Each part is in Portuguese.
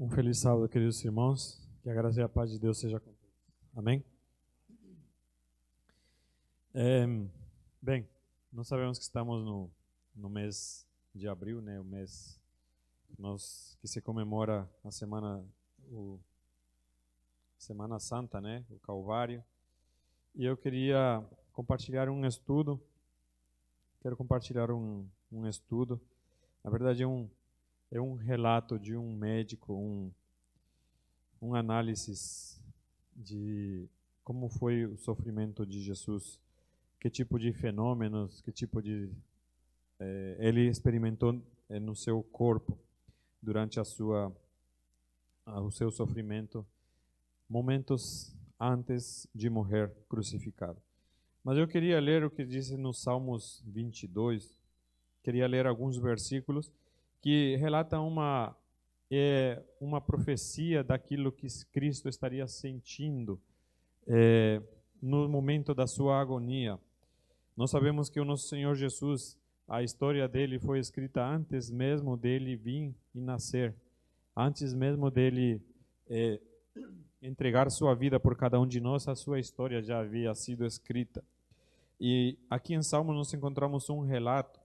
Um feliz sábado, queridos irmãos. Que a graça e a paz de Deus seja com todos. Amém? Bem, nós sabemos que estamos no mês de abril, né? O mês que se comemora a Semana Santa, né? O Calvário. E eu queria compartilhar um estudo. Quero compartilhar um estudo. Na verdade, é um relato de um médico, um análise de como foi o sofrimento de Jesus, que tipo de fenômenos, que tipo de ele experimentou no seu corpo durante o seu sofrimento, momentos antes de morrer crucificado. Mas eu queria ler o que diz no Salmos 22, queria ler alguns versículos que relatam uma profecia daquilo que Cristo estaria sentindo no momento da sua agonia. Nós sabemos que o nosso Senhor Jesus, a história dele foi escrita antes mesmo dele vir e nascer, antes mesmo dele entregar sua vida por cada um de nós, a sua história já havia sido escrita. E aqui em Salmos nós encontramos um relato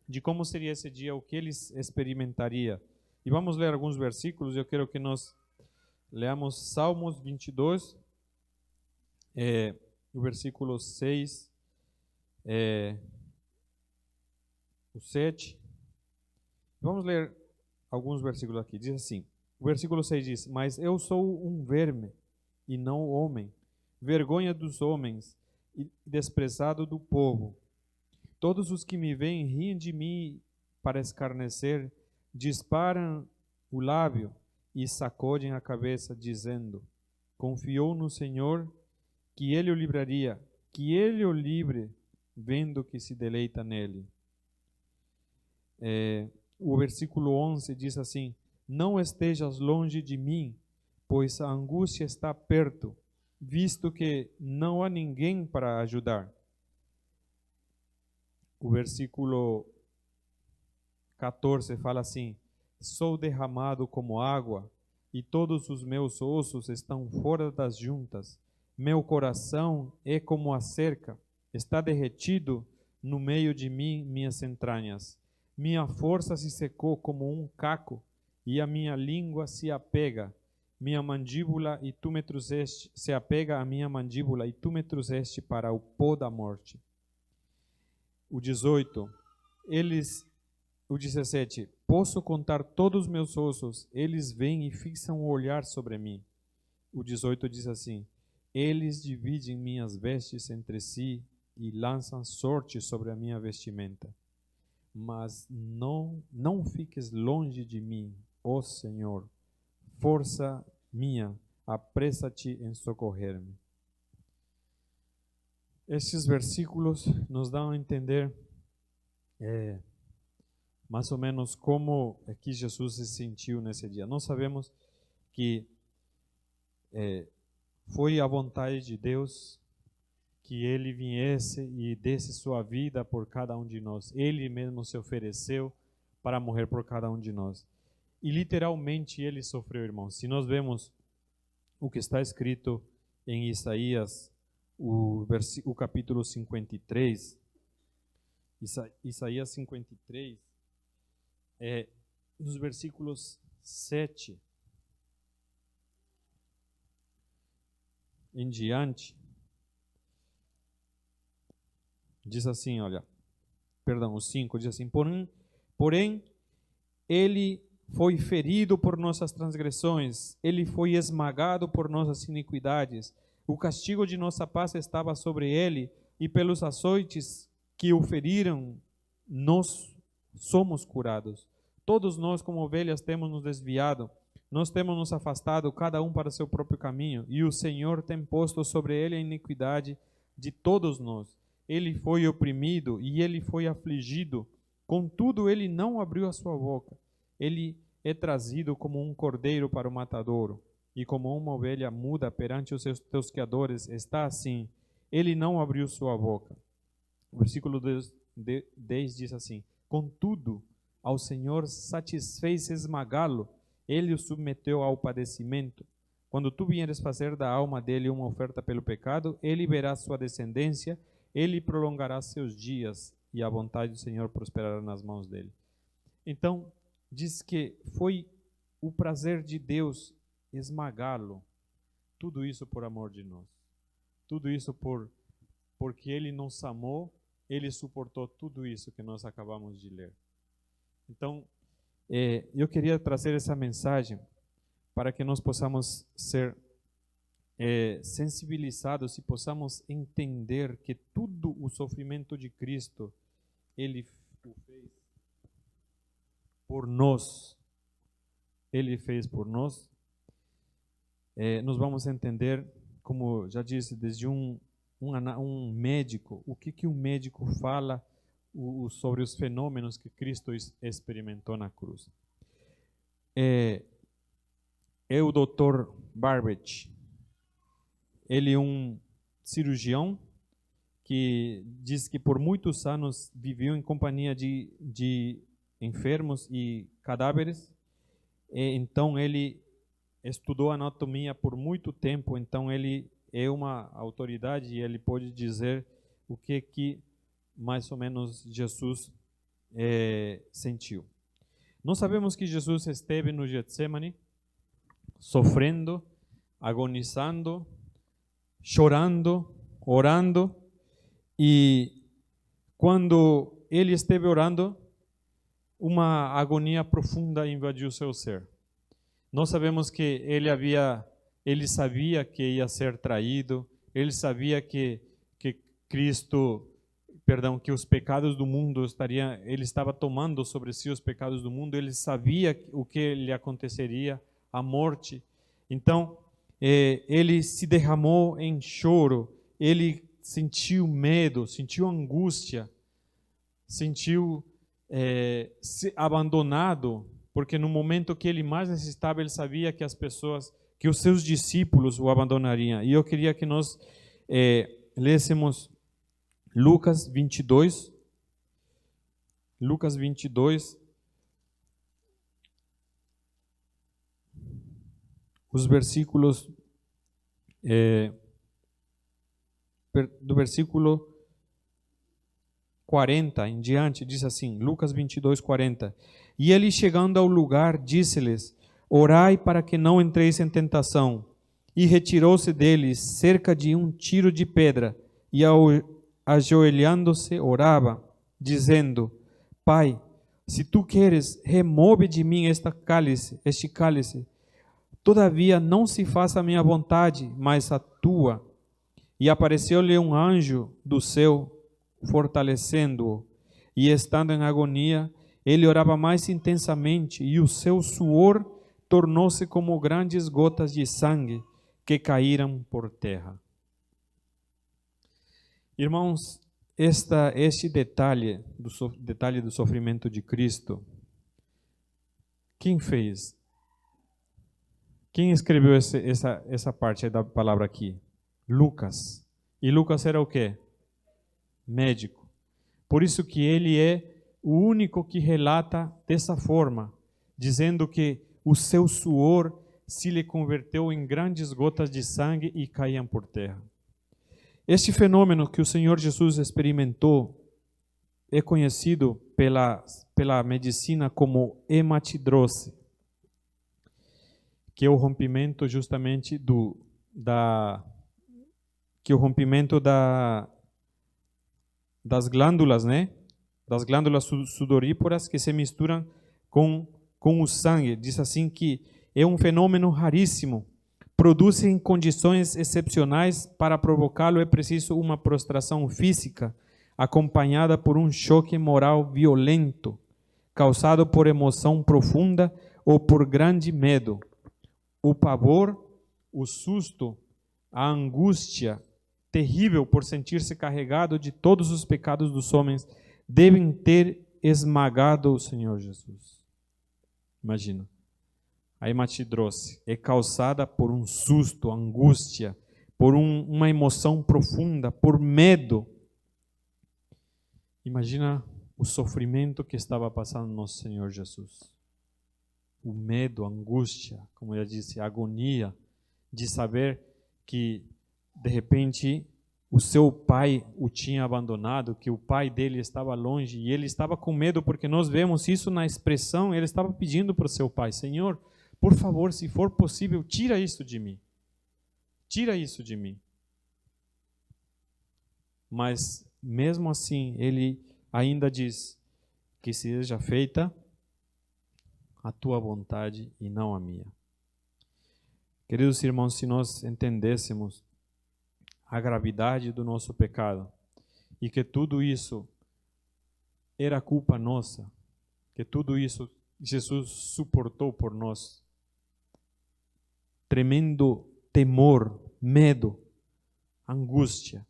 de como seria esse dia, o que eles experimentaria. E vamos ler alguns versículos. Eu quero que nós leamos Salmos 22, o versículo 6, o 7. Vamos ler alguns versículos aqui. Diz assim, o versículo 6 diz: Mas eu sou um verme e não homem, vergonha dos homens e desprezado do povo. Todos os que me veem riem de mim para escarnecer, disparam o lábio e sacodem a cabeça, dizendo: Confiou no Senhor, que Ele o livraria, que Ele o livre, vendo que se deleita nele. O versículo 11 diz assim: Não estejas longe de mim, pois a angústia está perto, visto que não há ninguém para ajudar. O versículo 14 fala assim: Sou derramado como água, e todos os meus ossos estão fora das juntas. Meu coração é como a cerca, está derretido no meio de mim, minhas entranhas. Minha força se secou como um caco, e a minha língua se apega. Minha mandíbula e tu me trouxeste, se apega à minha mandíbula, e tu me trouxeste para o pó da morte. O 18, o 17, posso contar todos os meus ossos, eles vêm e fixam o olhar sobre mim. O 18 diz assim: eles dividem minhas vestes entre si e lançam sorte sobre a minha vestimenta. Mas não fiques longe de mim, ó Senhor, força minha, apressa-te em socorrer-me. Esses versículos nos dão a entender mais ou menos como é que Jesus se sentiu nesse dia. Nós sabemos que foi a vontade de Deus que Ele viesse e desse sua vida por cada um de nós. Ele mesmo se ofereceu para morrer por cada um de nós. E literalmente Ele sofreu, irmãos. Se nós vemos o que está escrito em Isaías, o capítulo 53, Isaías 53, nos versículos 7 em diante, diz assim, o 5 diz assim: porém, ele foi ferido por nossas transgressões, ele foi esmagado por nossas iniquidades. O castigo de nossa paz estava sobre ele, e pelos açoites que o feriram, nós somos curados. Todos nós, como ovelhas, temos nos desviado, nós temos nos afastado, cada um para seu próprio caminho, e o Senhor tem posto sobre ele a iniquidade de todos nós. Ele foi oprimido e ele foi afligido, contudo ele não abriu a sua boca. Ele é trazido como um cordeiro para o matadouro, e como uma ovelha muda perante os seus tosqueadores, está assim, ele não abriu sua boca. O versículo 10 diz assim: Contudo, ao Senhor satisfez esmagá-lo, ele o submeteu ao padecimento. Quando tu vieres fazer da alma dele uma oferta pelo pecado, ele verá sua descendência, ele prolongará seus dias, e a vontade do Senhor prosperará nas mãos dele. Então, diz que foi o prazer de Deus esmagá-lo. Tudo isso por amor de nós. Tudo isso porque ele nos amou, ele suportou tudo isso que nós acabamos de ler. Então, eu queria trazer essa mensagem para que nós possamos ser sensibilizados e possamos entender que tudo o sofrimento de Cristo, ele o fez por nós. Ele fez por nós. Nós vamos entender, como já disse, desde um médico, o que um médico fala sobre os fenômenos que Cristo experimentou na cruz. O Dr. Barbet, ele é um cirurgião que diz que por muitos anos viveu em companhia de enfermos e cadáveres. Então ele estudou anatomia por muito tempo, então ele é uma autoridade e ele pode dizer o que mais ou menos Jesus sentiu. Nós sabemos que Jesus esteve no Getsemane, sofrendo, agonizando, chorando, orando, e quando ele esteve orando, uma agonia profunda invadiu seu ser. Nós sabemos que ele sabia que ia ser traído, ele sabia que os pecados do mundo ele estava tomando sobre si os pecados do mundo, ele sabia o que lhe aconteceria, a morte. Então, ele se derramou em choro, ele sentiu medo, sentiu angústia, sentiu abandonado, porque no momento que ele mais necessitava, ele sabia que os seus discípulos o abandonariam. E eu queria que nós lêssemos Lucas 22, os versículos do versículo 40 em diante, diz assim, Lucas 22, 40. E ele, chegando ao lugar, disse-lhes: orai para que não entreis em tentação. E retirou-se deles cerca de um tiro de pedra, e ajoelhando-se orava, dizendo: Pai, se tu queres, remove de mim este cálice. Todavia não se faça a minha vontade, mas a tua. E apareceu-lhe um anjo do céu, fortalecendo-o. E estando em agonia, ele orava mais intensamente, e o seu suor tornou-se como grandes gotas de sangue que caíram por terra. Irmãos, este detalhe do sofrimento de Cristo, quem fez? Quem escreveu essa parte da palavra aqui? Lucas. E Lucas era o quê? Médico. Por isso que ele é o único que relata dessa forma, dizendo que o seu suor se lhe converteu em grandes gotas de sangue e caíam por terra. Este fenômeno que o Senhor Jesus experimentou é conhecido pela medicina como hematidrose, que é o rompimento justamente das glândulas, né? Das glândulas sudoríparas que se misturam com o sangue. Diz assim que é um fenômeno raríssimo. Produzem condições excepcionais. Para provocá-lo é preciso uma prostração física acompanhada por um choque moral violento, causado por emoção profunda ou por grande medo. O pavor, o susto, a angústia terrível por sentir-se carregado de todos os pecados dos homens devem ter esmagado o Senhor Jesus. Imagina. A hematidrose é causada por um susto, angústia, por uma emoção profunda, por medo. Imagina o sofrimento que estava passando nosso Senhor Jesus. o medo, a angústia, como eu disse, a agonia de saber que, de repente, o seu pai o tinha abandonado, que o pai dele estava longe, e ele estava com medo, porque nós vemos isso na expressão, ele estava pedindo para o seu pai: Senhor, por favor, se for possível, tira isso de mim. Tira isso de mim. Mas, mesmo assim, ele ainda diz: que seja feita a tua vontade e não a minha. Queridos irmãos, se nós entendêssemos a gravidade do nosso pecado e que tudo isso era culpa nossa, que tudo isso Jesus suportou por nós, tremendo temor, medo, angústia.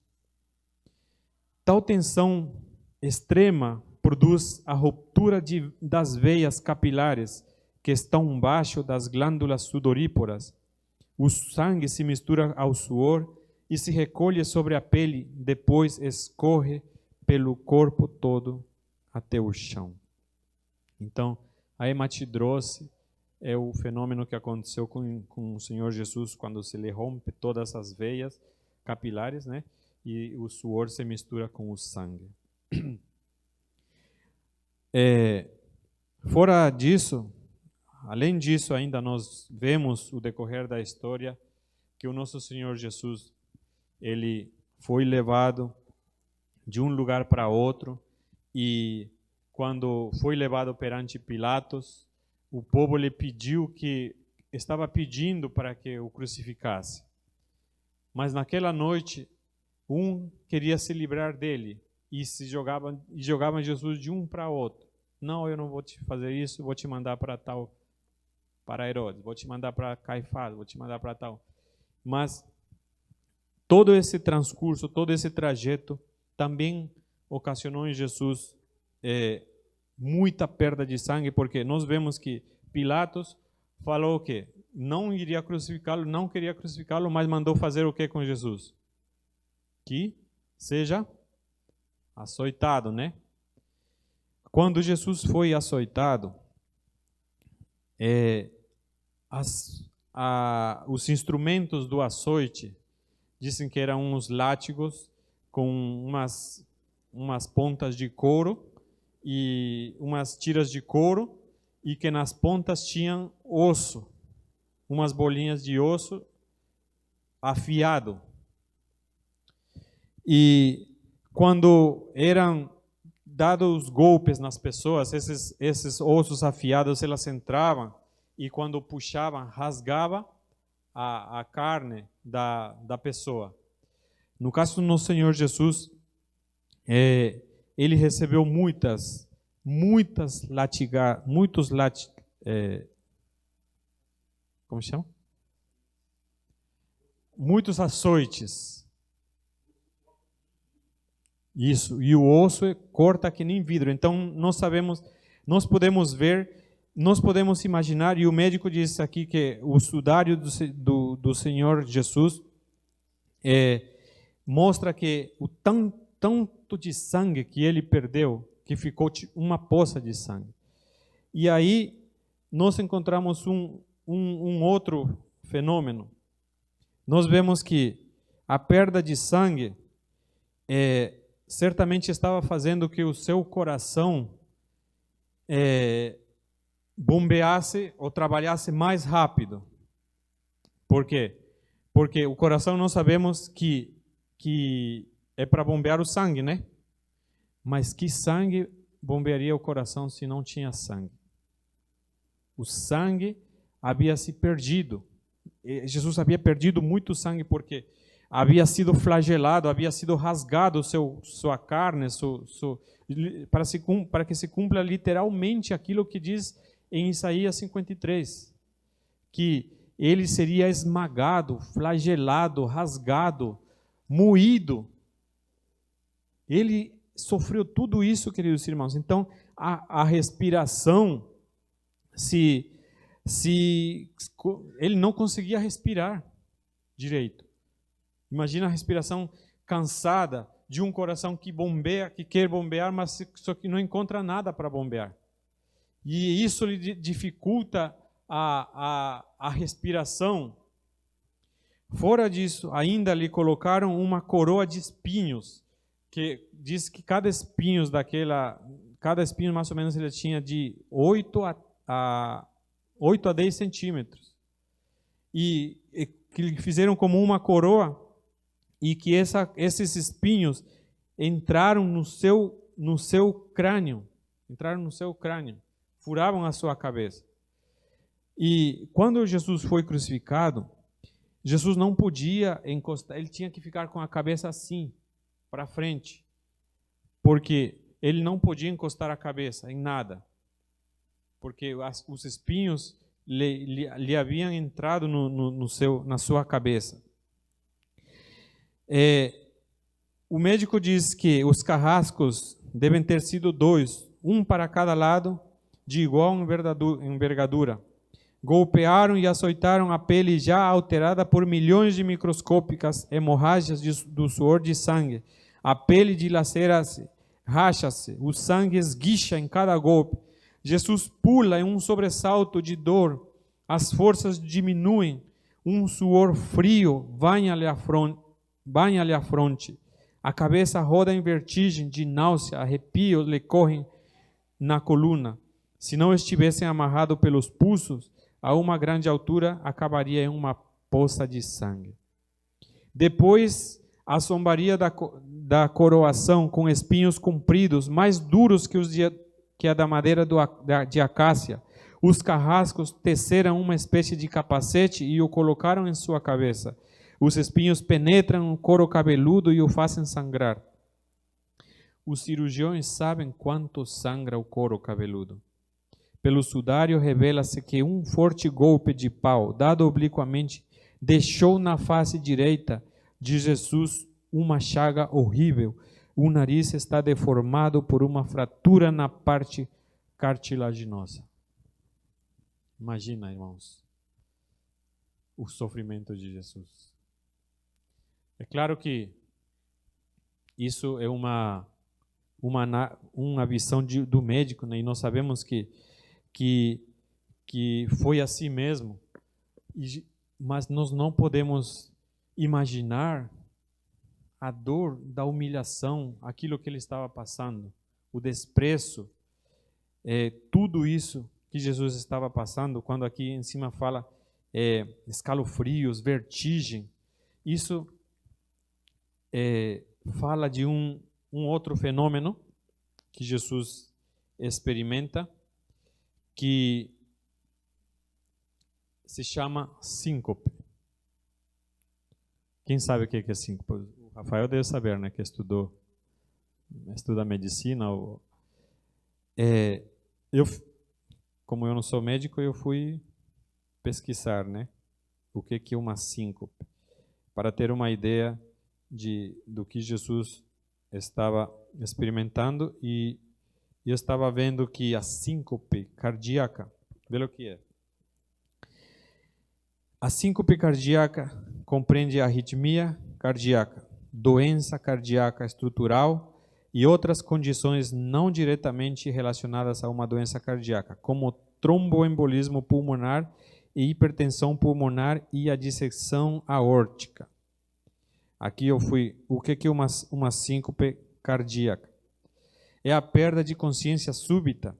Tal tensão extrema produz a ruptura das veias capilares que estão embaixo das glândulas sudoríparas. O sangue se mistura ao suor e se recolhe sobre a pele, depois escorre pelo corpo todo até o chão. Então, a hematidrose é o fenômeno que aconteceu com o Senhor Jesus quando se lhe rompe todas as veias capilares, né? E o suor se mistura com o sangue. Fora disso, além disso, ainda nós vemos o decorrer da história que o nosso Senhor Jesus, ele foi levado de um lugar para outro, e quando foi levado perante Pilatos, o povo lhe estava pedindo para que o crucificasse. Mas naquela noite, um queria se livrar dele e jogava Jesus de um para outro. Não, eu não vou te fazer isso, vou te mandar para Herodes, vou te mandar para Caifás, vou te mandar para tal. Mas todo esse transcurso, todo esse trajeto também ocasionou em Jesus muita perda de sangue, porque nós vemos que Pilatos falou que não iria crucificá-lo, não queria crucificá-lo, mas mandou fazer o que com Jesus? Que seja açoitado, né? Quando Jesus foi açoitado, os instrumentos do açoite dizem que eram uns látigos com umas pontas de couro e umas tiras de couro, e que nas pontas tinham osso, umas bolinhas de osso afiado. E quando eram dados os golpes nas pessoas, esses ossos afiados, elas entravam, e quando puxavam, rasgava a carne da pessoa. No caso do nosso Senhor Jesus, ele recebeu muitos açoites. Isso, e o osso corta que nem vidro. Então nós podemos imaginar, e o médico disse aqui que o sudário do Senhor Jesus mostra que o tanto de sangue que ele perdeu, que ficou uma poça de sangue. E aí nós encontramos um outro fenômeno. Nós vemos que a perda de sangue certamente estava fazendo que o seu coração bombeasse ou trabalhasse mais rápido. Por quê? Porque o coração nós sabemos que é para bombear o sangue, né? Mas que sangue bombearia o coração se não tinha sangue? O sangue havia se perdido. Jesus havia perdido muito sangue porque havia sido flagelado, havia sido rasgado sua carne, para que se cumpra literalmente aquilo que diz em Isaías 53, que ele seria esmagado, flagelado, rasgado, moído. Ele sofreu tudo isso, queridos irmãos. Então, a respiração, ele não conseguia respirar direito. Imagina a respiração cansada de um coração que bombeia, que quer bombear, mas só que não encontra nada para bombear. E isso lhe dificulta a respiração. Fora disso, ainda lhe colocaram uma coroa de espinhos, que diz que cada espinho mais ou menos ele tinha de 8 a 10 centímetros. E que lhe fizeram como uma coroa, e que esses espinhos entraram no seu crânio, furavam a sua cabeça. E quando Jesus foi crucificado, Jesus não podia encostar, ele tinha que ficar com a cabeça assim, para frente, porque ele não podia encostar a cabeça em nada, porque os espinhos lhe haviam entrado na sua cabeça. O médico diz que os carrascos devem ter sido 2, um para cada lado, de igual envergadura. Golpearam e açoitaram a pele já alterada por milhões de microscópicas hemorragias do suor de sangue. A pele dilacera-se, racha-se, o sangue esguicha em cada golpe. Jesus pula em um sobressalto de dor, as forças diminuem, um suor frio banha-lhe a fronte. A cabeça roda em vertigem de náusea, arrepios lhe correm na coluna. Se não estivessem amarrados pelos pulsos, a uma grande altura acabaria em uma poça de sangue. Depois, a zombaria da coroação com espinhos compridos, mais duros que a da madeira de acácia. Os carrascos teceram uma espécie de capacete e o colocaram em sua cabeça. Os espinhos penetram o couro cabeludo e o fazem sangrar. Os cirurgiões sabem quanto sangra o couro cabeludo. Pelo sudário revela-se que um forte golpe de pau, dado obliquamente, deixou na face direita de Jesus uma chaga horrível. O nariz está deformado por uma fratura na parte cartilaginosa. Imagina, irmãos, o sofrimento de Jesus. É claro que isso é uma visão do médico, né? E nós sabemos que foi assim mesmo, mas nós não podemos imaginar a dor da humilhação, aquilo que ele estava passando, o desprezo, tudo isso que Jesus estava passando, quando aqui em cima fala escalofrios, vertigem, isso fala de um outro fenômeno que Jesus experimenta, que se chama síncope. Quem sabe o que é síncope? O Rafael deve saber, né, que estuda medicina. Como eu não sou médico, eu fui pesquisar, né, o que é uma síncope, para ter uma ideia do que Jesus estava experimentando, e eu estava vendo que a síncope cardíaca, vê o que é. A síncope cardíaca compreende a arritmia cardíaca, doença cardíaca estrutural e outras condições não diretamente relacionadas a uma doença cardíaca, como tromboembolismo pulmonar e hipertensão pulmonar e a dissecção aórtica. Aqui eu fui. O que é uma síncope cardíaca? É a perda de consciência súbita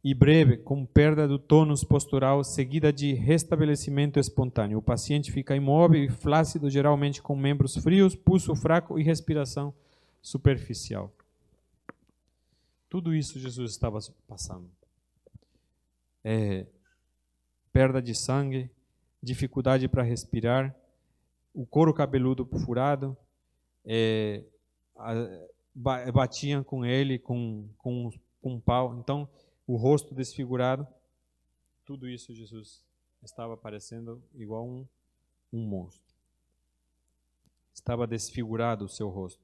e breve, com perda do tônus postural, seguida de restabelecimento espontâneo. O paciente fica imóvel e flácido, geralmente com membros frios, pulso fraco e respiração superficial. Tudo isso Jesus estava passando. Perda de sangue, dificuldade para respirar, o couro cabeludo furado, batiam com ele com um pau. Então, o rosto desfigurado, tudo isso Jesus estava parecendo igual um monstro. Estava desfigurado o seu rosto.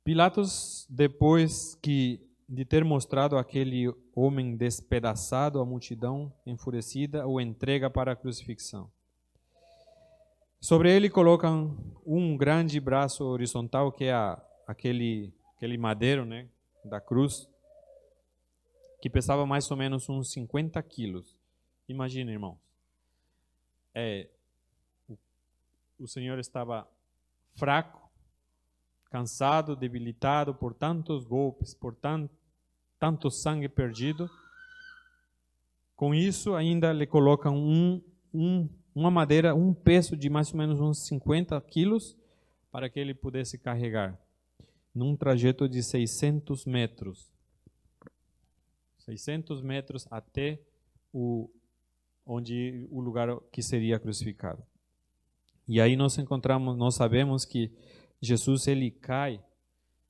Pilatos, depois de ter mostrado aquele homem despedaçado à multidão enfurecida, o entrega para a crucifixão. Sobre ele colocam um grande braço horizontal, que é aquele madeiro, né, da cruz, que pesava mais ou menos uns 50 quilos. Imagina, irmãos. O Senhor estava fraco, cansado, debilitado por tantos golpes, por tanto sangue perdido. Com isso, ainda lhe colocam uma madeira, um peso de mais ou menos uns 50 quilos, para que ele pudesse carregar, num trajeto de 600 metros. 600 metros até o lugar que seria crucificado. E aí nós sabemos que Jesus ele cai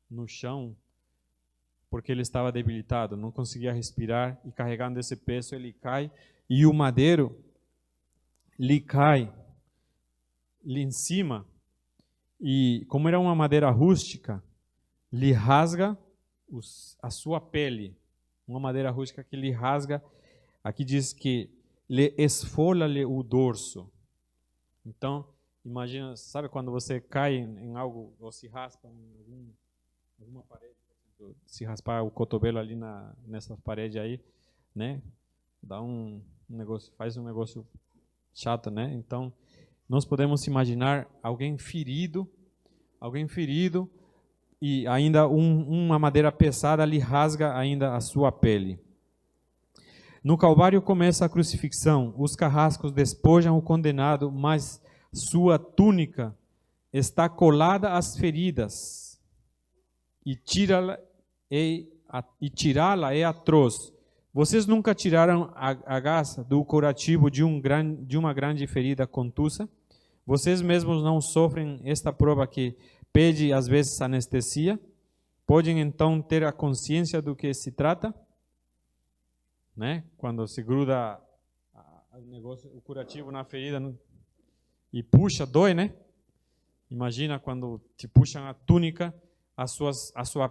no chão porque ele estava debilitado, não conseguia respirar, e carregando esse peso ele cai, e o madeiro lhe cai ali em cima, e como era uma madeira rústica, lhe rasga a sua pele, uma madeira rústica que lhe rasga, aqui diz que lhe esfola-lhe o dorso. Então, imagina, sabe quando você cai em algo, ou se raspa em alguma parede, se raspar o cotovelo ali nessa parede aí, né? Dá um negócio, faz um negócio chato, né? Então, nós podemos imaginar alguém ferido e ainda uma madeira pesada lhe rasga ainda a sua pele. No Calvário começa a crucifixão. Os carrascos despojam o condenado, mas sua túnica está colada às feridas e tirá-la é atroz. Vocês nunca tiraram a gasa do curativo de uma grande ferida contusa? Vocês mesmos não sofrem esta prova que pede às vezes anestesia? Podem então ter a consciência do que se trata? Né? Quando se gruda o curativo na ferida e puxa, dói, né? Imagina quando te puxam a túnica, a sua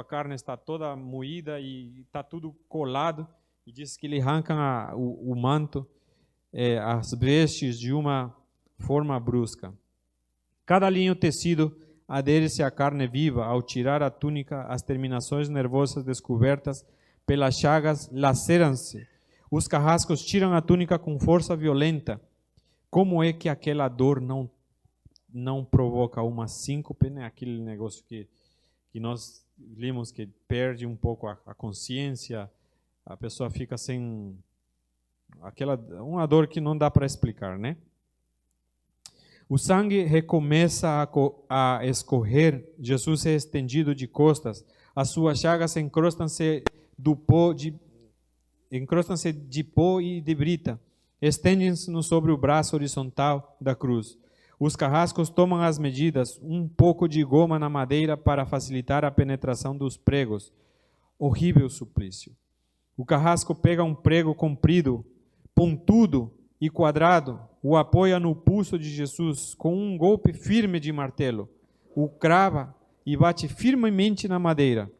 carne está toda moída e está tudo colado, e diz que lhe arrancam o manto, as vestes de uma forma brusca. Cada linho tecido adere-se à carne viva. Ao tirar a túnica, as terminações nervosas descobertas pelas chagas laceram-se. Os carrascos tiram a túnica com força violenta. Como é que aquela dor não provoca uma síncope, né? Aquele negócio que nós vimos que perde um pouco a consciência, a pessoa fica sem uma dor que não dá para explicar, né? O sangue recomeça a escorrer. Jesus é estendido de costas. As suas chagas encrostam-se de pó e de brita. Estendem-se sobre o braço horizontal da cruz. Os carrascos tomam as medidas, um pouco de goma na madeira para facilitar a penetração dos pregos. Horrível suplício. O carrasco pega um prego comprido, pontudo e quadrado, o apoia no pulso de Jesus com um golpe firme de martelo, o crava e bate firmemente na madeira.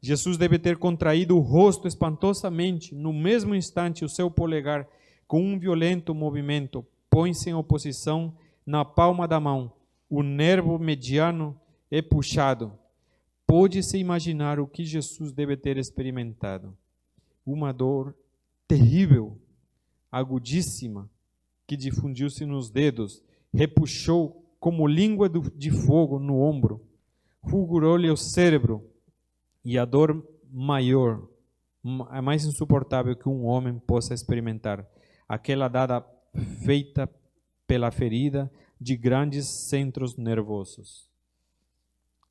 Jesus deve ter contraído o rosto espantosamente. No mesmo instante, o seu polegar, com um violento movimento, põe-se em oposição na palma da mão. O nervo mediano é puxado. Pode-se imaginar o que Jesus deve ter experimentado. Uma dor terrível, agudíssima, que difundiu-se nos dedos, repuxou como língua de fogo no ombro, fulgurou-lhe o cérebro, e a dor maior, a mais insuportável que um homem possa experimentar, aquela dada feita pela ferida de grandes centros nervosos.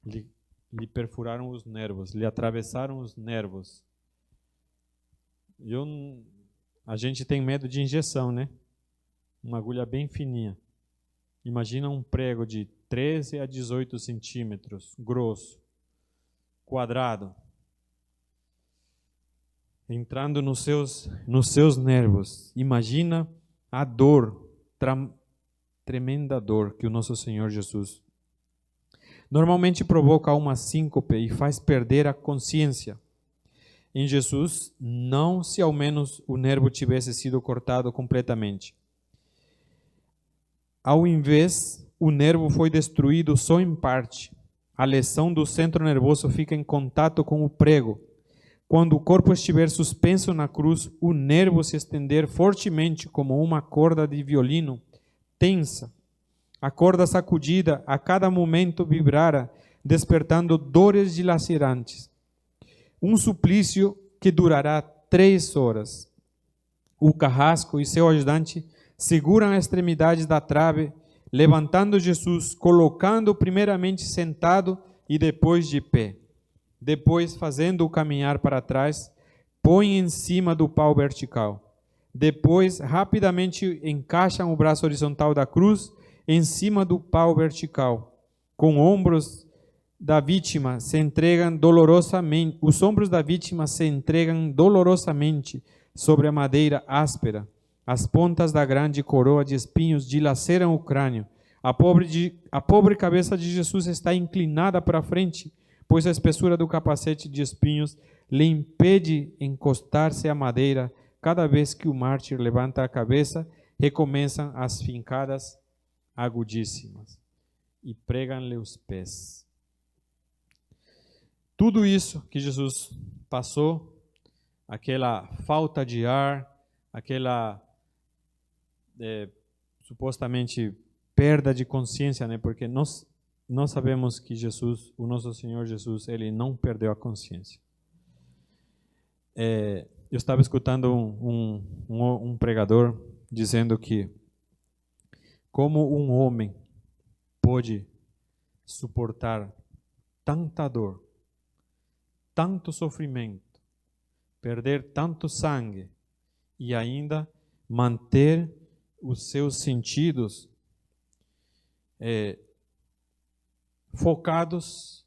Lhe perfuraram os nervos, lhe atravessaram os nervos. A gente tem medo de injeção, né? Uma agulha bem fininha. Imagina um prego de 13 a 18 centímetros, grosso, quadrado, entrando nos seus nervos. Imagina a dor, tremenda dor que o nosso Senhor Jesus normalmente provoca uma síncope e faz perder a consciência. Em Jesus, não se ao menos o nervo tivesse sido cortado completamente. Ao invés, o nervo foi destruído só em parte. A lesão do centro nervoso fica em contato com o prego, quando o corpo estiver suspenso na cruz, o nervo se estender fortemente como uma corda de violino tensa. A corda sacudida a cada momento vibrara, despertando dores dilacerantes. Um suplício que durará 3 horas. O carrasco e seu ajudante seguram as extremidades da trave, levantando Jesus, colocando-o primeiramente sentado e depois de pé. Depois, fazendo-o caminhar para trás, põe em cima do pau vertical. Depois, rapidamente encaixam o braço horizontal da cruz em cima do pau vertical. Com ombros da vítima se entregam dolorosamente, os ombros da vítima se entregam dolorosamente sobre a madeira áspera. As pontas da grande coroa de espinhos dilaceram o crânio. A pobre cabeça de Jesus está inclinada para frente, pois a espessura do capacete de espinhos lhe impede encostar-se à madeira. Cada vez que o mártir levanta a cabeça, recomeçam as fincadas agudíssimas e pregam-lhe os pés. Tudo isso que Jesus passou, aquela falta de ar, aquela supostamente perda de consciência, né? Porque nós sabemos que Jesus, o nosso Senhor Jesus, ele não perdeu a consciência. Eu estava escutando um pregador dizendo que como um homem pôde suportar tanta dor, tanto sofrimento, perder tanto sangue e ainda manter os seus sentidos focados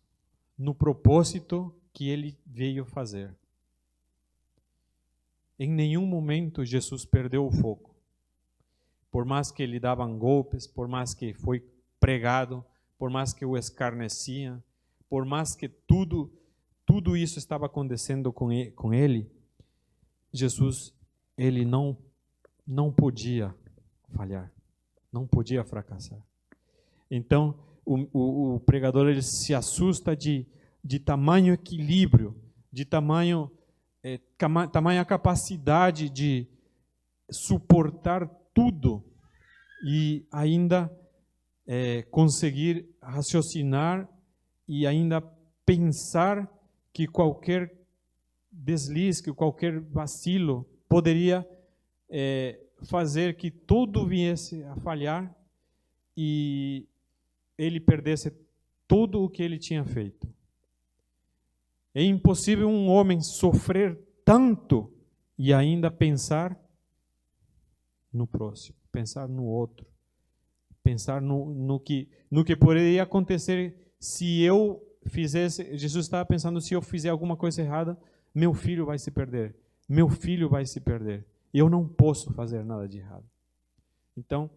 no propósito que ele veio fazer. Em nenhum momento Jesus perdeu o foco. Por mais que lhe davam golpes, por mais que foi pregado, por mais que o escarneciam, por mais que tudo isso estava acontecendo com ele, Jesus, ele não podia falhar, não podia fracassar. Então, o pregador ele se assusta de tamanho equilíbrio, de tamanha capacidade de suportar tudo e ainda conseguir raciocinar e ainda pensar que qualquer deslize, que qualquer vacilo poderia fazer que tudo viesse a falhar e ele perdesse tudo o que ele tinha feito. É impossível um homem sofrer tanto e ainda pensar no próximo, pensar no outro, pensar no que poderia acontecer se eu fizesse. Jesus estava pensando, se eu fizer alguma coisa errada, meu filho vai se perder, meu filho vai se perder. Eu não posso fazer nada de errado. Então,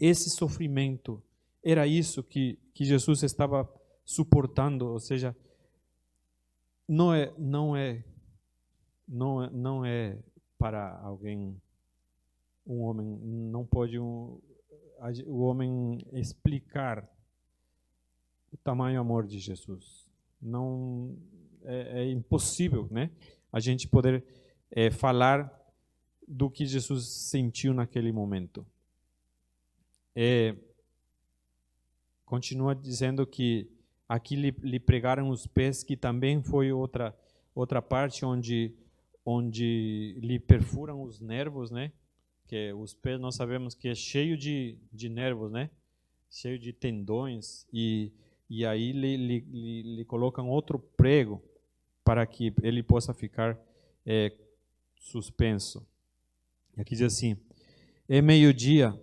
esse sofrimento era isso que Jesus estava suportando, ou seja, não é para alguém, um homem, não pode o homem explicar o tamanho amor de Jesus. Não é impossível, né? A gente poder falar do que Jesus sentiu naquele momento. Continua dizendo que aqui lhe pregaram os pés, que também foi outra parte onde lhe perfuram os nervos, né? Que os pés nós sabemos que é cheio de nervos, né? Cheio de tendões e aí lhe colocam outro prego para que ele possa ficar suspenso. E aqui diz assim: é meio-dia,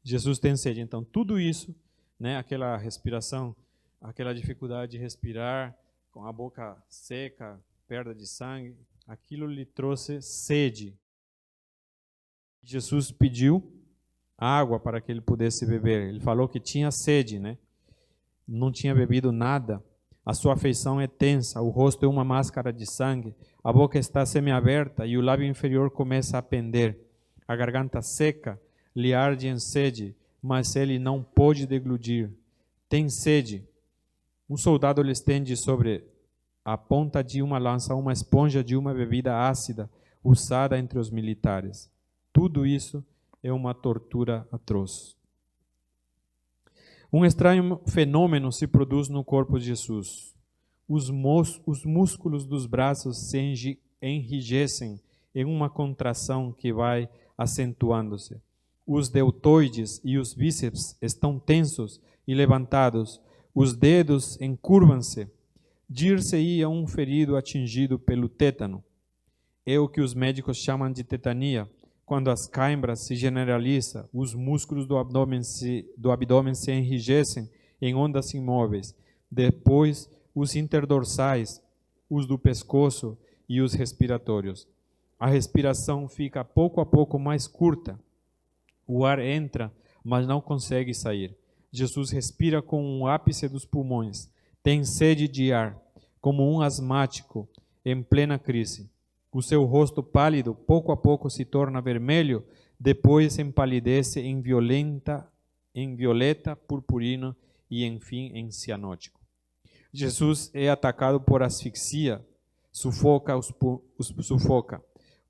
Jesus tem sede. Então tudo isso, né? Aquela respiração, aquela dificuldade de respirar, com a boca seca, perda de sangue, aquilo lhe trouxe sede. Jesus pediu água para que ele pudesse beber. Ele falou que tinha sede, né? Não tinha bebido nada. A sua feição é tensa, o rosto é uma máscara de sangue, a boca está semiaberta e o lábio inferior começa a pender. A garganta seca lhe arde em sede, mas ele não pôde deglutir. Tem sede. Um soldado lhe estende sobre a ponta de uma lança, uma esponja de uma bebida ácida usada entre os militares. Tudo isso é uma tortura atroz. Um estranho fenômeno se produz no corpo de Jesus. Os músculos dos braços se enrijecem em uma contração que vai acentuando-se. Os deltoides e os bíceps estão tensos e levantados. Os dedos encurvam-se. Dir-se-ia um ferido atingido pelo tétano. É o que os médicos chamam de tetania. Quando as câimbras se generalizam, os músculos do abdômen se enrijecem em ondas imóveis. Depois, os interdorsais, os do pescoço e os respiratórios. A respiração fica pouco a pouco mais curta. O ar entra, mas não consegue sair. Jesus respira com o ápice dos pulmões. Tem sede de ar, como um asmático em plena crise. O seu rosto pálido, pouco a pouco, se torna vermelho, depois empalidece em violeta, purpurina e, enfim, em cianótico. Jesus é atacado por asfixia, sufoca.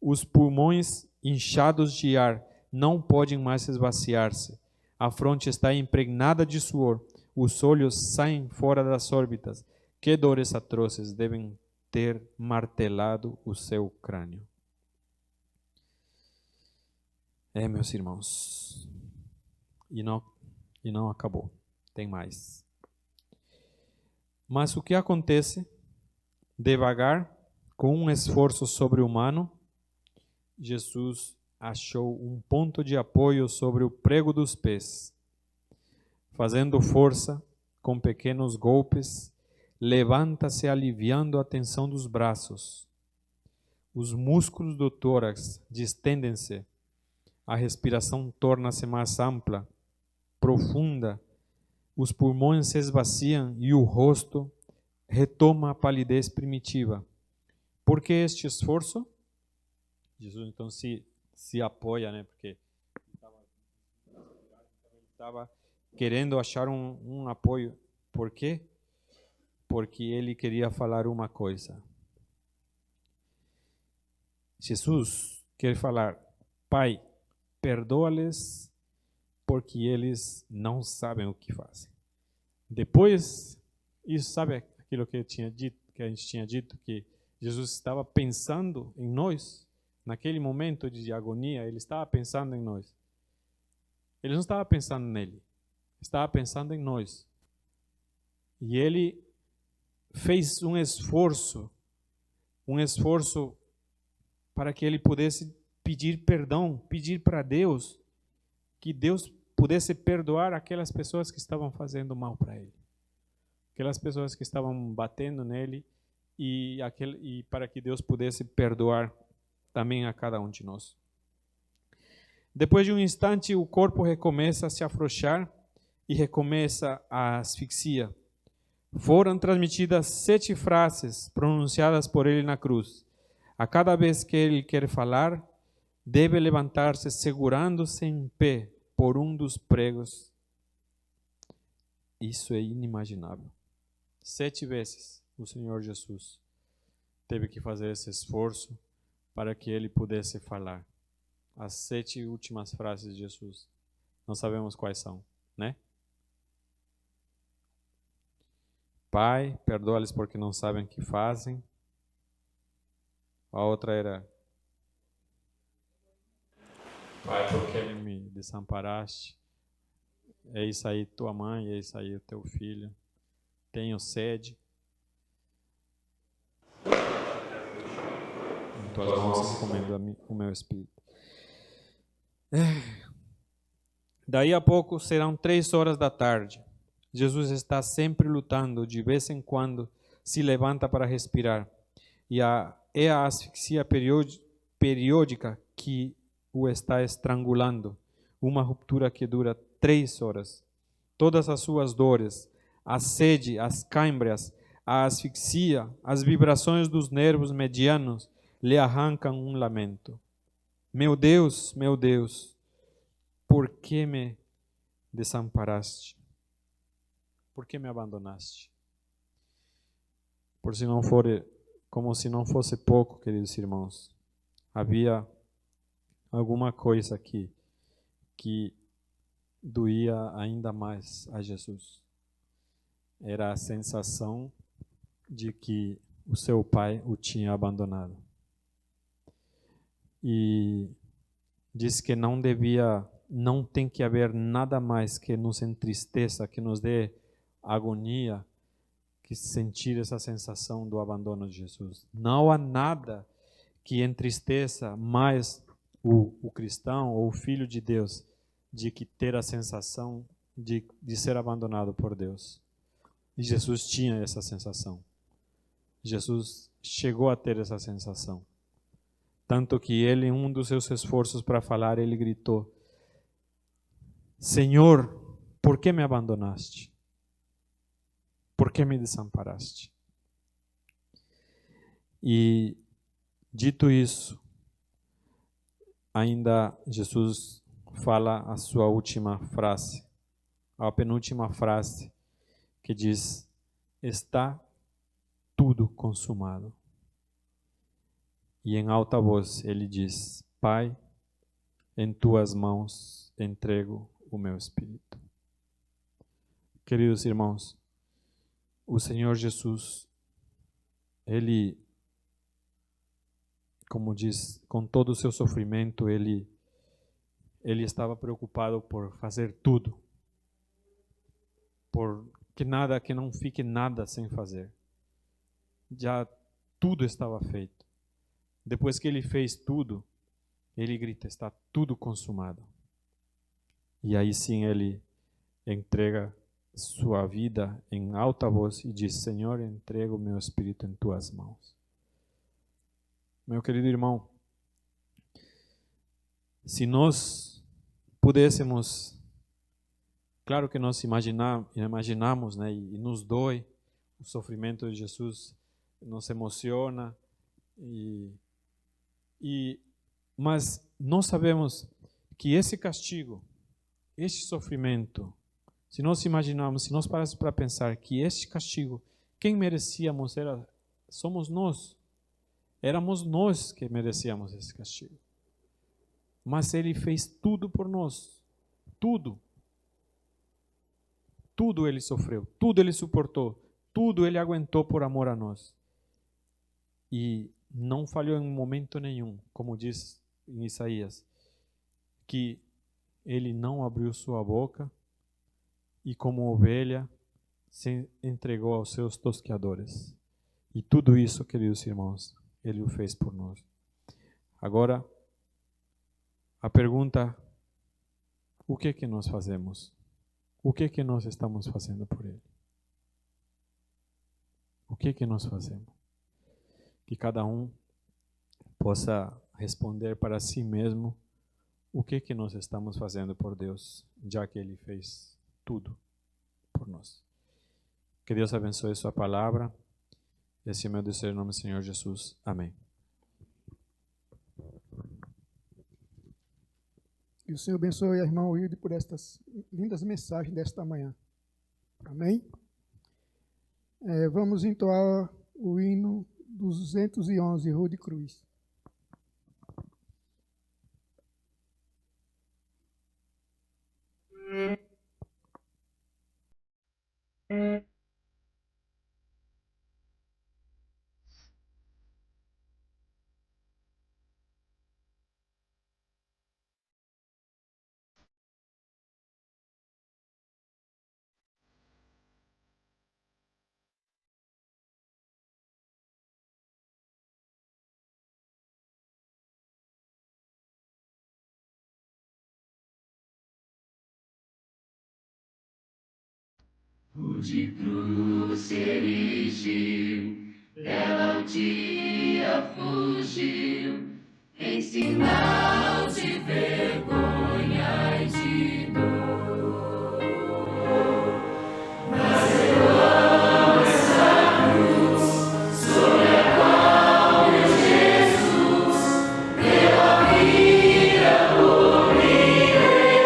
Os pulmões inchados de ar não podem mais esvaziar-se. A fronte está impregnada de suor. Os olhos saem fora das órbitas. Que dores atrozes devem ter martelado o seu crânio. Meus irmãos. E não acabou. Tem mais. Mas o que acontece? Devagar, com um esforço sobre-humano, Jesus achou um ponto de apoio sobre o prego dos pés. Fazendo força, com pequenos golpes, levanta-se aliviando a tensão dos braços. Os músculos do tórax distendem-se. A respiração torna-se mais ampla, profunda. Os pulmões se esvaziam e o rosto retoma a palidez primitiva. Por que este esforço? Jesus então se apoia, né? Porque ele estava querendo achar um apoio. Por quê? Porque ele queria falar uma coisa. Jesus quer falar: Pai, perdoa-lhes porque eles não sabem o que fazem. Depois, isso, sabe aquilo que a gente tinha dito, que Jesus estava pensando em nós, naquele momento de agonia, ele estava pensando em nós. Ele não estava pensando nele, estava pensando em nós. E ele fez um esforço para que ele pudesse pedir perdão, pedir para Deus, que Deus pudesse perdoar aquelas pessoas que estavam fazendo mal para ele. Aquelas pessoas que estavam batendo nele e para que Deus pudesse perdoar também a cada um de nós. Depois de um instante, o corpo recomeça a se afrouxar e recomeça a asfixia. Foram transmitidas 7 frases pronunciadas por ele na cruz. A cada vez que ele quer falar, deve levantar-se segurando-se em pé por um dos pregos. Isso é inimaginável. 7 vezes o Senhor Jesus teve que fazer esse esforço para que ele pudesse falar. As 7 últimas frases de Jesus. Não sabemos quais são, né? Pai, perdoa-lhes porque não sabem o que fazem. A outra era: Pai, porque me desamparaste? É isso aí tua mãe, é isso aí o teu filho. Tenho sede. Em tuas mãos encomendo o meu espírito. Daí a pouco serão 3 horas da tarde. Jesus está sempre lutando, de vez em quando se levanta para respirar. E é a asfixia periódica que o está estrangulando. Uma ruptura que dura 3 horas. Todas as suas dores, a sede, as câimbras, a asfixia, as vibrações dos nervos medianos lhe arrancam um lamento. Meu Deus, por que me desamparaste? Por que me abandonaste? Por se não for, como se não fosse pouco, queridos irmãos, havia alguma coisa aqui que doía ainda mais a Jesus. Era a sensação de que o seu pai o tinha abandonado. E diz que não tem que haver nada mais que nos entristeça, que nos dê agonia, que sentir essa sensação do abandono de Jesus. Não há nada que entristeça mais o cristão ou o filho de Deus de que ter a sensação de ser abandonado por Deus. E Jesus tinha essa sensação. Jesus chegou a ter essa sensação. Tanto que ele, em um dos seus esforços para falar, ele gritou: Senhor, por que me abandonaste? Por que me desamparaste? E, dito isso, ainda Jesus fala a sua última frase, a penúltima frase, que diz: está tudo consumado. E em alta voz ele diz: Pai, em tuas mãos entrego o meu espírito. Queridos irmãos, o Senhor Jesus, ele, como diz, com todo o seu sofrimento, ele estava preocupado por fazer tudo, por que não fique nada sem fazer. Já tudo estava feito. Depois que ele fez tudo, ele grita: está tudo consumado. E aí sim ele entrega sua vida em alta voz e diz: Senhor, entrego o meu espírito em tuas mãos. Meu querido irmão, se nós pudéssemos, claro que nós imaginamos, né, e nos dói o sofrimento de Jesus, nos emociona, mas nós sabemos que esse castigo, este sofrimento, se nós imaginarmos, se nós parássemos para pensar que este castigo, quem merecíamos somos nós. Éramos nós que merecíamos esse castigo. Mas ele fez tudo por nós. Tudo. Tudo ele sofreu, tudo ele suportou, tudo ele aguentou por amor a nós. E não falhou em momento nenhum, como diz em Isaías, que ele não abriu sua boca e, como ovelha, se entregou aos seus tosqueadores. E tudo isso, queridos irmãos, ele o fez por nós. Agora, a pergunta: o que nós fazemos? O que nós estamos fazendo por ele? O que nós fazemos? Que cada um possa responder para si mesmo o que nós estamos fazendo por Deus, já que ele fez tudo por nós. Que Deus abençoe sua palavra. Esse é o meu desejo em nome do Senhor Jesus. Amém. Que o Senhor abençoe a irmã Wilde por estas lindas mensagens desta manhã. Amém? Vamos entoar o hino 211, Rua de Cruz. De cruz se erigiu, dela o dia fugiu, em sinal de vergonha e de dor. Mas eu amo essa cruz, sobre a qual meu Jesus deu a vida por mim,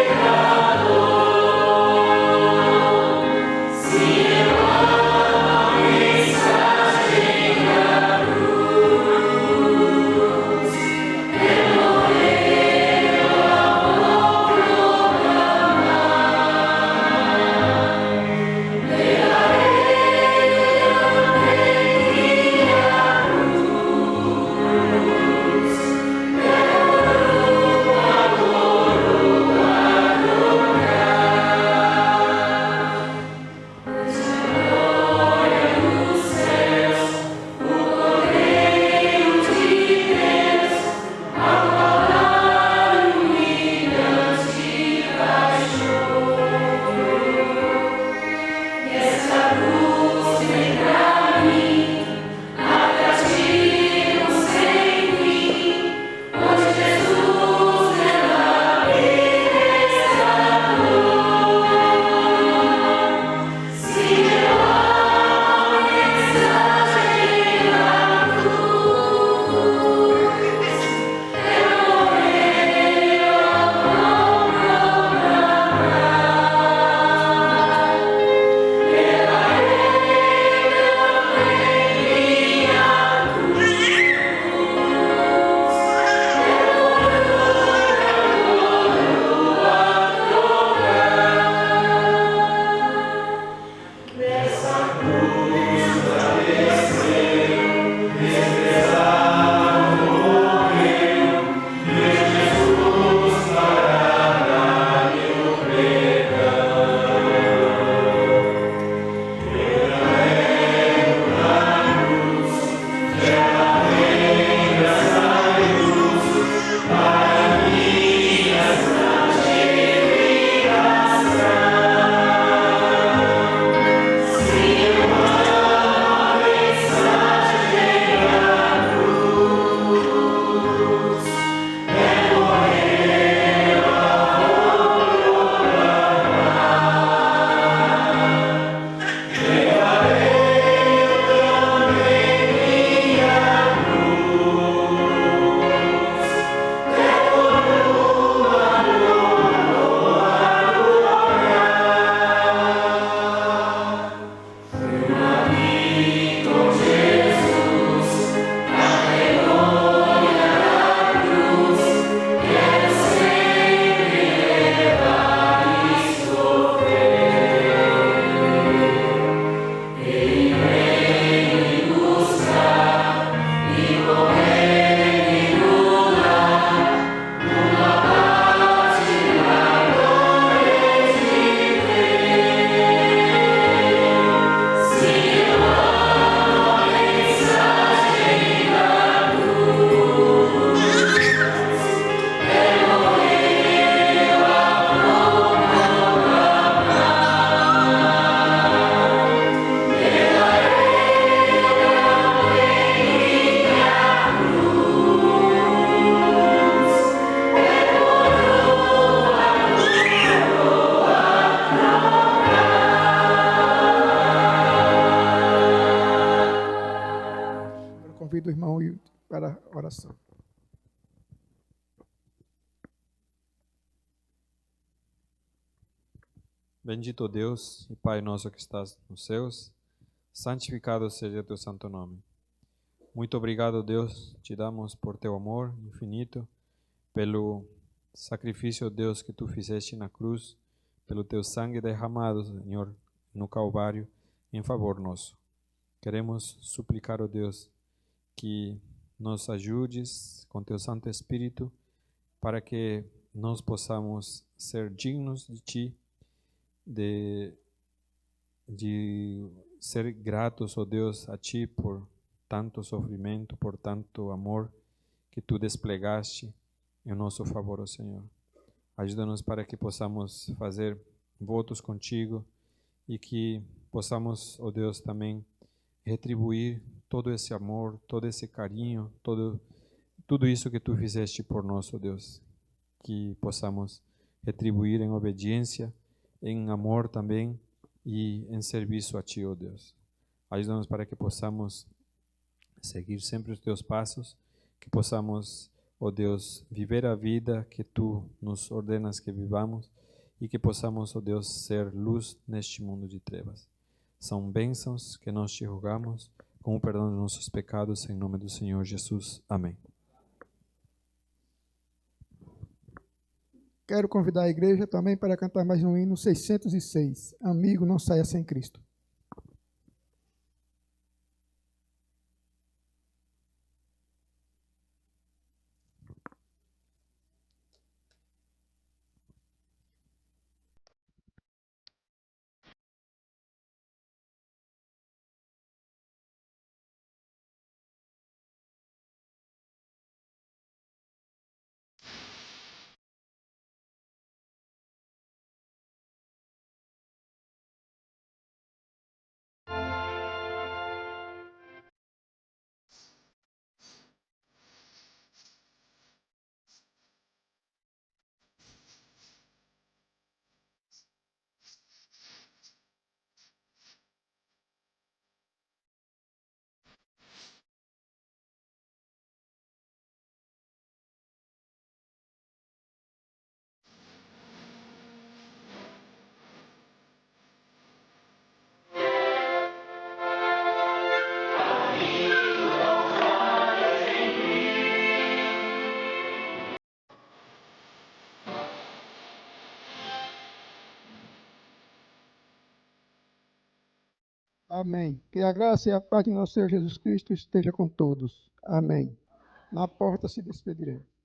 pecador. Se eu amo a mensagem oração. Bendito Deus e Pai nosso que estás nos céus, santificado seja teu santo nome. Muito obrigado, Deus, te damos por teu amor infinito, pelo sacrifício, Deus, que tu fizeste na cruz, pelo teu sangue derramado, Senhor, no Calvário, em favor nosso. Queremos suplicar, ó Deus, que nos ajudes com teu Santo Espírito para que nós possamos ser dignos de ti, de ser gratos, ó Deus, a ti por tanto sofrimento, por tanto amor que tu desplegaste em nosso favor, ó Senhor. Ajuda-nos para que possamos fazer votos contigo e que possamos, ó Deus, também retribuir todo esse amor, todo esse carinho, tudo isso que tu fizeste por nós, ó Deus. Que possamos retribuir em obediência, em amor também e em serviço a ti, ó Deus. Ajuda-nos para que possamos seguir sempre os teus passos, que possamos, ó Deus, viver a vida que tu nos ordenas que vivamos e que possamos, ó Deus, ser luz neste mundo de trevas. São bênçãos que nós te rogamos, com o perdão dos nossos pecados, em nome do Senhor Jesus. Amém. Quero convidar a igreja também para cantar mais um hino 606. Amigo, não saia sem Cristo. Amém. Que a graça e a paz de nosso Senhor Jesus Cristo esteja com todos. Amém. Na porta se despediremos.